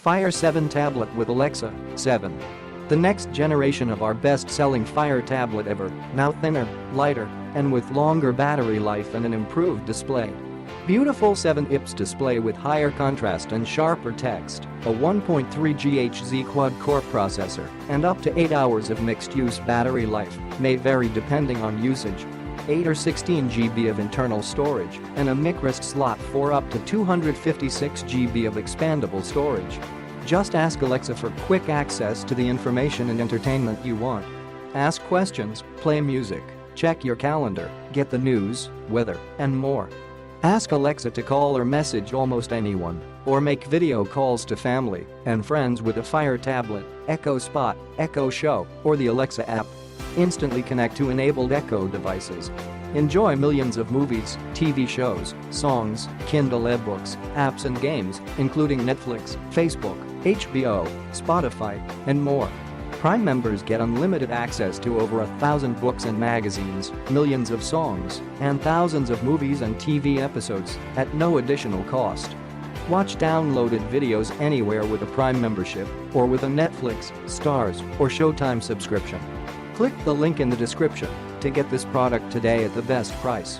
Fire 7 tablet with Alexa 7. The next generation of our best-selling Fire tablet ever, now thinner, lighter, and with longer battery life and an improved display. Beautiful 7-IPS display with higher contrast and sharper text, a 1.3 GHz quad-core processor, and up to 8 hours of mixed-use battery life, may vary depending on usage. 8 or 16 GB of internal storage, and a microSD slot for up to 256 GB of expandable storage. Just ask Alexa for quick access to the information and entertainment you want. Ask questions, play music, check your calendar, get the news, weather, and more. Ask Alexa to call or message almost anyone, or make video calls to family and friends with a Fire tablet, Echo Spot, Echo Show, or the Alexa app. Instantly connect to enabled Echo devices. Enjoy millions of movies, TV shows, songs, Kindle ebooks, apps and games, including Netflix, Facebook, HBO, Spotify, and more. Prime members get unlimited access to over 1,000 books and magazines, millions of songs, and thousands of movies and TV episodes at no additional cost. Watch downloaded videos anywhere with a Prime membership or with a Netflix, Stars, or Showtime subscription. Click the link in the description to get this product today at the best price.